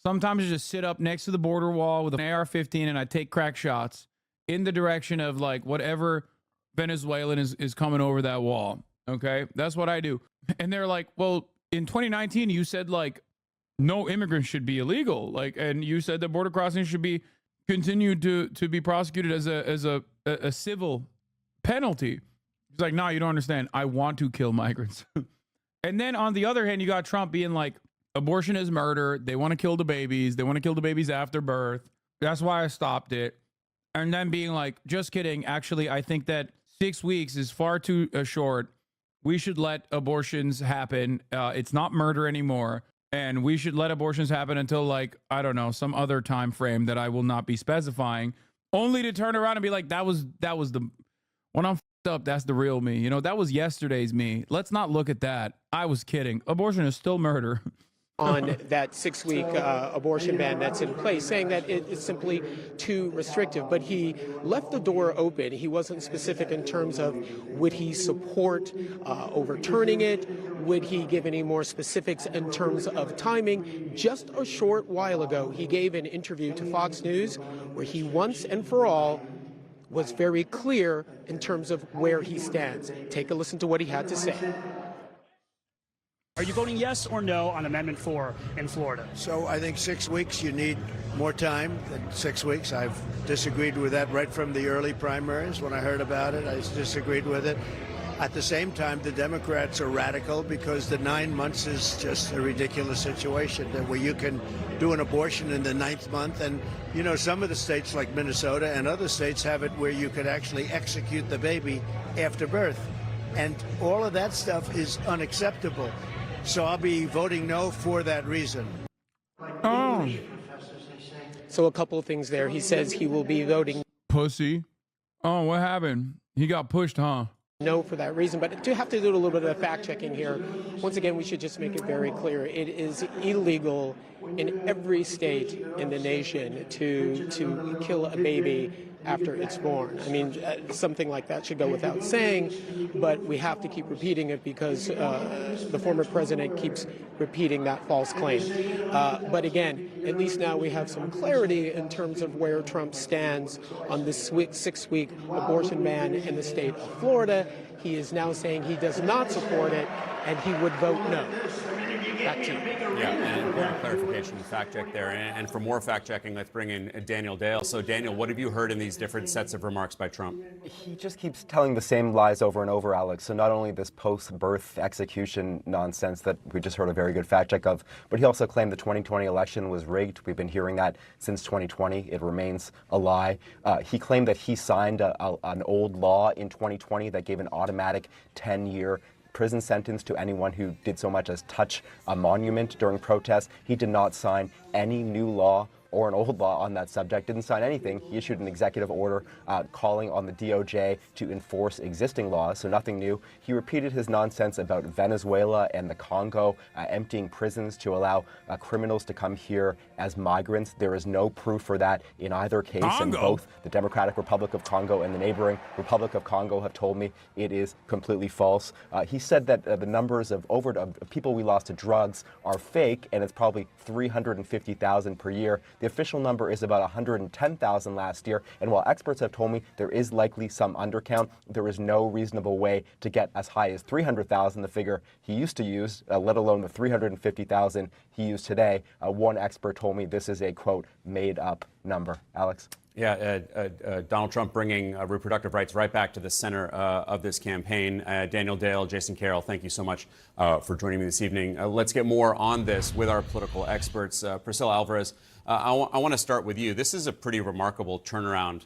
sometimes I just sit up next to the border wall with an AR-15 and I take crack shots in the direction of like whatever Venezuelan is coming over that wall. Okay. That's what I do. And they're like, well, in 2019, you said like no immigrants should be illegal. Like, and you said that border crossings should be continued to be prosecuted as a civil penalty. He's like, no, you don't understand. I want to kill migrants. And then on the other hand, you got Trump being like, abortion is murder. They want to kill the babies. They want to kill the babies after birth. That's why I stopped it. And then being like, just kidding. Actually, I think that 6 weeks is far too short. We should let abortions happen. It's not murder anymore. And we should let abortions happen until, like, I don't know, some other time frame that I will not be specifying, only to turn around and be like, that was the, when I'm f***ed up, that's the real me. That was yesterday's me. Let's not look at that. I was kidding. Abortion is still murder. On that 6-week abortion ban that's in place, saying that it is simply too restrictive. But he left the door open. He wasn't specific in terms of would he support overturning it? Would he give any more specifics in terms of timing? Just a short while ago, he gave an interview to Fox News where he once and for all was very clear in terms of where he stands. Take a listen to what he had to say. Are you voting yes or no on Amendment 4 in Florida? So I think 6 weeks, you need more time than 6 weeks. I've disagreed with that right from the early primaries. When I heard about it, I disagreed with it. At the same time, the Democrats are radical because the 9 months is just a ridiculous situation where you can do an abortion in the 9th month. And, some of the states like Minnesota and other states have it where you could actually execute the baby after birth. And all of that stuff is unacceptable. So I'll be voting no for that reason. Oh. So a couple of things there. He says he will be voting pussy. Oh, what happened? He got pushed, huh? No for that reason, but to have to do a little bit of fact checking here. Once again, we should just make it very clear. It is illegal in every state in the nation to kill a baby after it's born. I mean, something like that should go without saying, but we have to keep repeating it because the former president keeps repeating that false claim. But again, at least now we have some clarity in terms of where Trump stands on this 6-week abortion ban in the state of Florida. He is now saying he does not support it and he would vote no. Back to you. Yeah, and important clarification, fact check there. And for more fact checking, let's bring in Daniel Dale. So, Daniel, what have you heard in these different sets of remarks by Trump? He just keeps telling the same lies over and over, Alex. So not only this post-birth execution nonsense that we just heard a very good fact check of, but he also claimed the 2020 election was rigged. We've been hearing that since 2020. It remains a lie. He claimed that he signed an old law in 2020 that gave an automatic 10-year prison sentence to anyone who did so much as touch a monument during protests. He did not sign any new law or an old law on that subject, didn't sign anything. He issued an executive order calling on the DOJ to enforce existing laws, so nothing new. He repeated his nonsense about Venezuela and the Congo emptying prisons to allow criminals to come here as migrants. There is no proof for that in either case, and both the Democratic Republic of Congo and the neighboring Republic of Congo have told me it is completely false. He said that the numbers of people we lost to drugs are fake, and it's probably 350,000 per year. The official number is about 110,000 last year, and while experts have told me there is likely some undercount, there is no reasonable way to get as high as 300,000, the figure he used to use, let alone the 350,000 he used today. One expert told me this is a, quote, made-up number. Alex? Donald Trump bringing reproductive rights right back to the center of this campaign. Daniel Dale, Jason Carroll, thank you so much for joining me this evening. Let's get more on this with our political experts. Priscilla Alvarez, I want to start with you. This is a pretty remarkable turnaround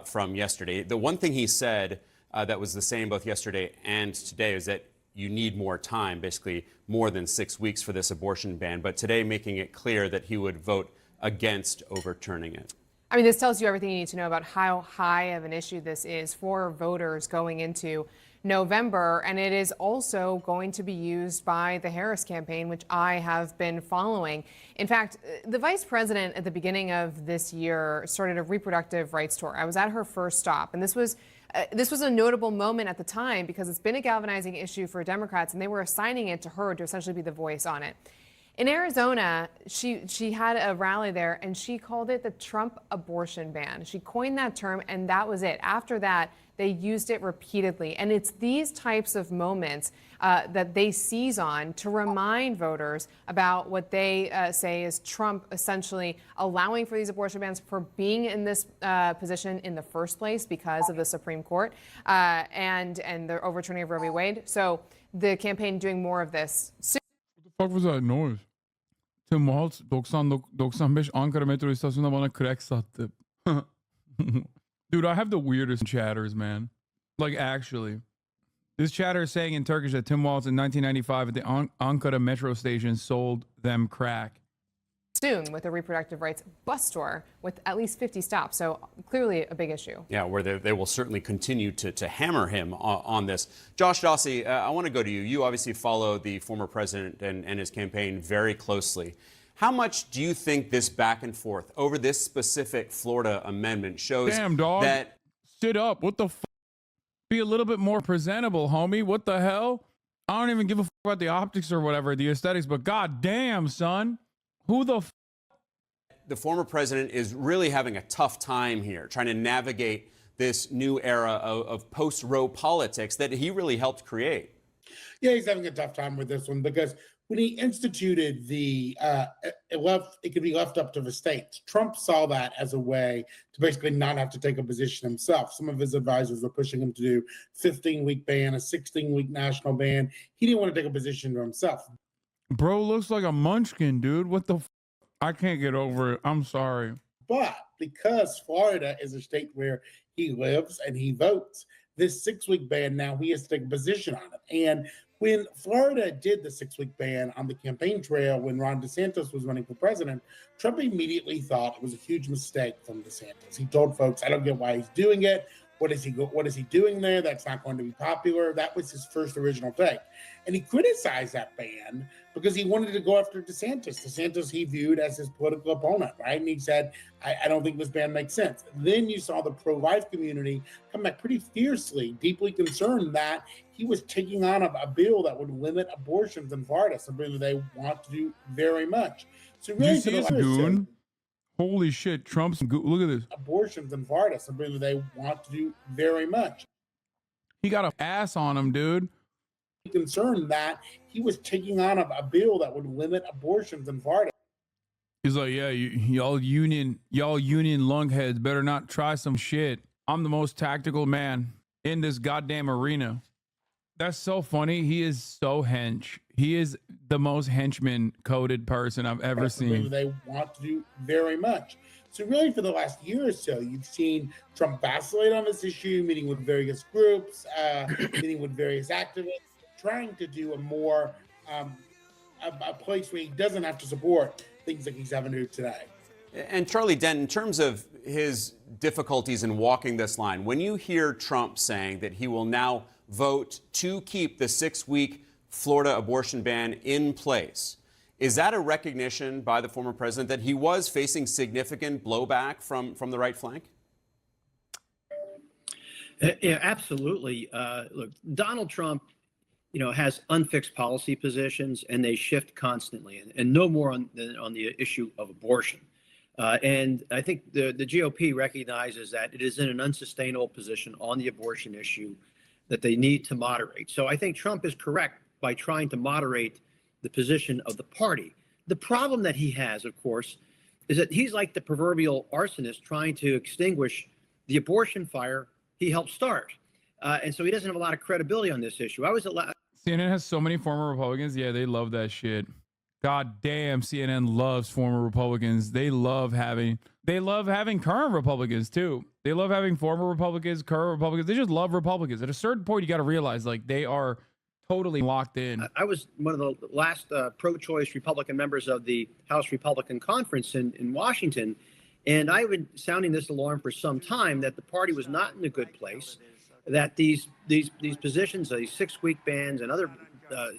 from yesterday. The one thing he said that was the same both yesterday and today is that you need more time, basically more than 6 weeks for this abortion ban. But today making it clear that he would vote against overturning it. I mean, this tells you everything you need to know about how high of an issue this is for voters going into November. And it is also going to be used by the Harris campaign, which I have been following. In fact, the vice president at the beginning of this year started a reproductive rights tour. I was at her first stop, and this was a notable moment at the time because it's been a galvanizing issue for Democrats, and they were assigning it to her to essentially be the voice on it. In Arizona, she had a rally there, and she called it the Trump abortion ban. She coined that term, and that was it. After that, they used it repeatedly. And it's these types of moments that they seize on to remind voters about what they say is Trump essentially allowing for these abortion bans, for being in this position in the first place because of the Supreme Court and the overturning of Roe v. Wade. So the campaign doing more of this. What the fuck was that noise? Tim Walz 95 Ankara metro istasyonunda bana crack sattı. Dude, I have the weirdest chatters, man. Like, actually. This chatter is saying in Turkish that Tim Walz in 1995 at the Ankara metro station sold them crack. Soon with a reproductive rights bus tour with at least 50 stops. So clearly a big issue. Yeah, where they will certainly continue to hammer him on this. Josh Dawsey, I want to go to you. You obviously follow the former president and his campaign very closely. How much do you think this back and forth over this specific Florida amendment shows Damn, dog. that... Sit up. What the fuck? Be a little bit more presentable, homie. What the hell? I don't even give a fuck about the optics or whatever, the aesthetics, but god damn, son. Who the The former president is really having a tough time here, trying to navigate this new era of post-Roe politics that he really helped create. Yeah, he's having a tough time with this one because when he instituted it could be left up to the states. Trump saw that as a way to basically not have to take a position himself. Some of his advisors were pushing him to do 15-week ban, a 16-week national ban. He didn't want to take a position to himself. Bro looks like a munchkin, dude. What the I can't get over it. I'm sorry. But because Florida is a state where he lives and he votes, this 6-week ban now, he has to take a position on it. And when Florida did the 6-week ban on the campaign trail when Ron DeSantis was running for president, Trump immediately thought it was a huge mistake from DeSantis. He told folks, I don't get why he's doing it. What is he doing there? That's not going to be popular. That was his first original take. And he criticized that ban because he wanted to go after DeSantis. DeSantis he viewed as his political opponent, right? And he said, I don't think this ban makes sense. Then you saw the pro-life community come back pretty fiercely, deeply concerned that he was taking on a bill that would limit abortions in Florida, something that they want to do very much. So really, Did you see his goon? Holy shit, Trump's look at this. Abortions in Florida, something that they want to do very much. He got an ass on him, dude. Concerned that he was taking on a bill that would limit abortions in Florida. He's like, yeah, y'all union lungheads better not try some shit. I'm the most tactical man in this goddamn arena. That's so funny. He is so hench. He is the most henchman-coded person I've ever seen. They want to do very much. So really, for the last year or so, you've seen Trump vacillate on this issue, meeting with various groups, meeting with various activists, trying to do a more a place where he doesn't have to support things like he's having to do today. And Charlie Dent, in terms of his difficulties in walking this line, when you hear Trump saying that he will now vote to keep the 6-week Florida abortion ban in place, is that a recognition by the former president that he was facing significant blowback from the right flank? Yeah, absolutely. Look, Donald Trump, has unfixed policy positions, and they shift constantly, and no more on the issue of abortion. And I think the GOP recognizes that it is in an unsustainable position on the abortion issue that they need to moderate. So I think Trump is correct by trying to moderate the position of the party. The problem that he has, of course, is that he's like the proverbial arsonist trying to extinguish the abortion fire he helped start. And so he doesn't have a lot of credibility on this issue. CNN has so many former Republicans. Yeah, they love that shit. God damn, CNN loves former Republicans. They love having current Republicans too. They love having former Republicans, current Republicans. They just love Republicans. At a certain point, you got to realize like they are totally locked in. I was one of the last pro-choice Republican members of the House Republican Conference in Washington, and I've been sounding this alarm for some time that the party was not in a good place, that these positions, these 6-week bans and other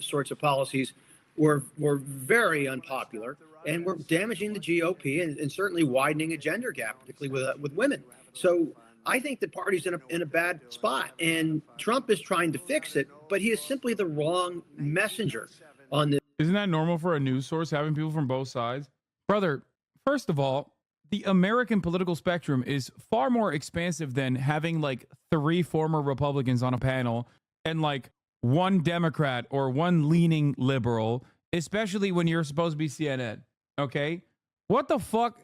sorts of policies were very unpopular and were damaging the GOP and certainly widening a gender gap, particularly with women. So I think the party's in a bad spot, and Trump is trying to fix it, but he is simply the wrong messenger on this. Isn't that normal for a news source, having people from both sides? Brother, first of all, the American political spectrum is far more expansive than having like 3 former Republicans on a panel and like 1 Democrat or 1 leaning liberal, especially when you're supposed to be CNN. Okay? What the fuck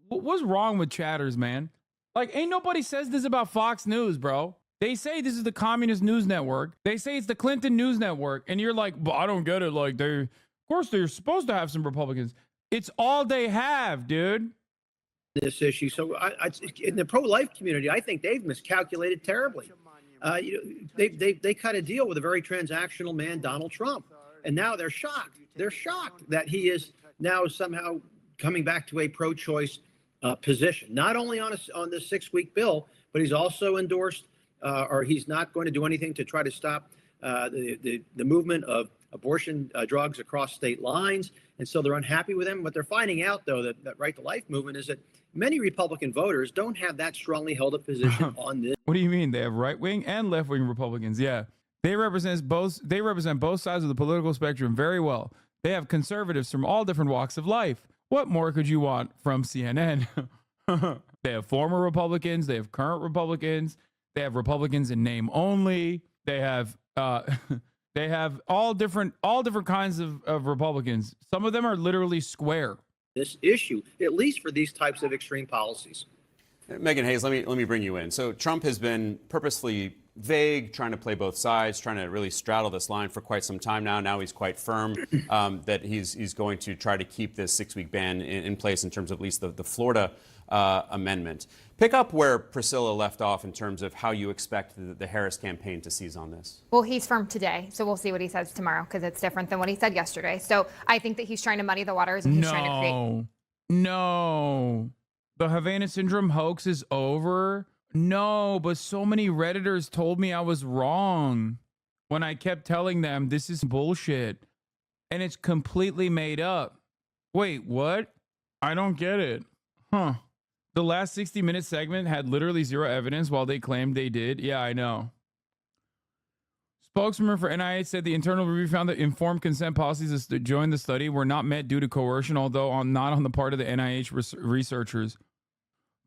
what's wrong with chatters, man? Like, ain't nobody says this about Fox News, bro. They say this is the communist news network. They say it's the Clinton news network. And you're like, but I don't get it. Like, of course, they're supposed to have some Republicans. It's all they have, dude. This issue. So in the pro-life community, I think they've miscalculated terribly. They cut a deal with a very transactional man, Donald Trump. And now they're shocked. They're shocked that he is now somehow coming back to a pro-choice position, not only on the 6-week bill, but he's also endorsed, or he's not going to do anything to try to stop the movement of abortion drugs across state lines. And so they're unhappy with him. But they're finding out, though, that Right to Life movement is that many Republican voters don't have that strongly held a position on this. What do you mean? They have right-wing and left-wing Republicans. Yeah, they represent both sides of the political spectrum very well. They have conservatives from all different walks of life. What more could you want from CNN? They have former Republicans. They have current Republicans. They have Republicans in name only. They have all different kinds of Republicans. Some of them are literally square. This issue, at least for these types of extreme policies. Megan Hayes, let me bring you in. So Trump has been purposefully vague, trying to play both sides, trying to really straddle this line for quite some time now. Now he's quite firm that he's going to try to keep this 6-week ban in place in terms of at least the Florida amendment. Pick up where Priscilla left off in terms of how you expect the Harris campaign to seize on this. Well, he's firm today, so we'll see what he says tomorrow because it's different than what he said yesterday. So I think that he's trying to muddy the waters and he's trying to create. No. The Havana Syndrome hoax is over. No, but so many Redditors told me I was wrong when I kept telling them this is bullshit and it's completely made up. Wait, what? I don't get it. Huh. The last 60-minute segment had literally 0 evidence while they claimed they did. Yeah, I know. Spokesman for NIH said the internal review found that informed consent policies to join the study were not met due to coercion, although not on the part of the NIH researchers.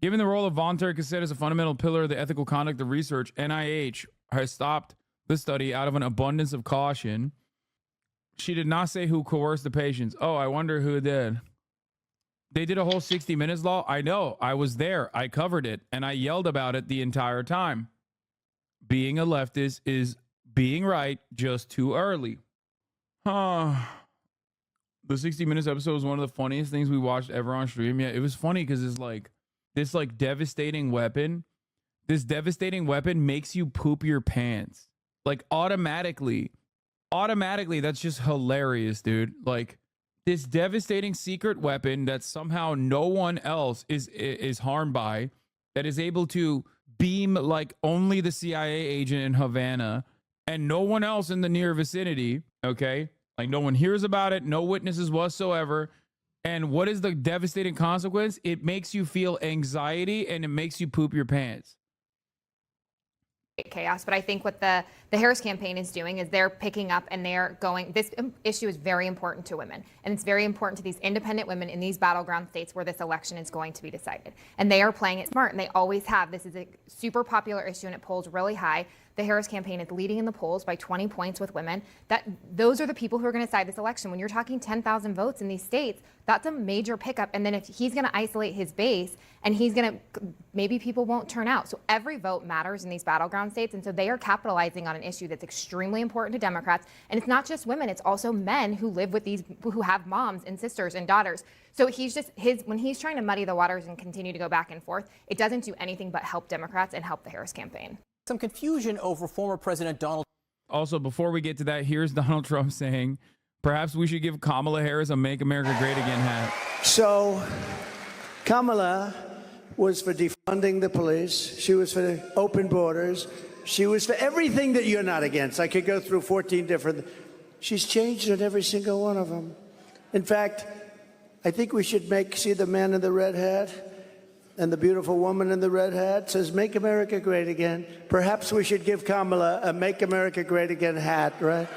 Given the role of voluntary consent as a fundamental pillar of the ethical conduct of research, NIH has stopped the study out of an abundance of caution. She did not say who coerced the patients. Oh, I wonder who did. They did a whole 60 Minutes law. I know. I was there. I covered it. And I yelled about it the entire time. Being a leftist is being right just too early. The 60 Minutes episode was one of the funniest things we watched ever on stream. Yeah, it was funny because it's like this devastating weapon. This devastating weapon makes you poop your pants. Like automatically. That's just hilarious, dude. Like this devastating secret weapon that somehow no one else is harmed by, that is able to beam like only the CIA agent in Havana and no one else in the near vicinity, okay? Like no one hears about it, no witnesses whatsoever. And what is the devastating consequence? It makes you feel anxiety and it makes you poop your pants. Chaos, but I think what the Harris campaign is doing is they're picking up and they're going, this issue is very important to women, and it's very important to these independent women in these battleground states where this election is going to be decided, and they are playing it smart, and they always have. This is a super popular issue and it polls really high. the Harris campaign is leading in the polls by 20 points with women, those are the people who are going to decide this election. When you're talking 10,000 votes in these states, that's a major pickup. And then if he's going to isolate his base and maybe people won't turn out. So every vote matters in these battleground states. And so they are capitalizing on an issue that's extremely important to Democrats. And it's not just women, it's also men who live with who have moms and sisters and daughters. So when he's trying to muddy the waters and continue to go back and forth, it doesn't do anything but help Democrats and help the Harris campaign. Some confusion over former President Donald. Also, before we get to that, here's Donald Trump saying, perhaps we should give Kamala Harris a Make America Great Again hat. So Kamala was for defunding the police. She was for open borders. She was for everything that you're not against. I could go through 14 different. She's changed on every single one of them. In fact, I think we should see the man in the red hat and the beautiful woman in the red hat says, Make America Great Again. Perhaps we should give Kamala a Make America Great Again hat, right?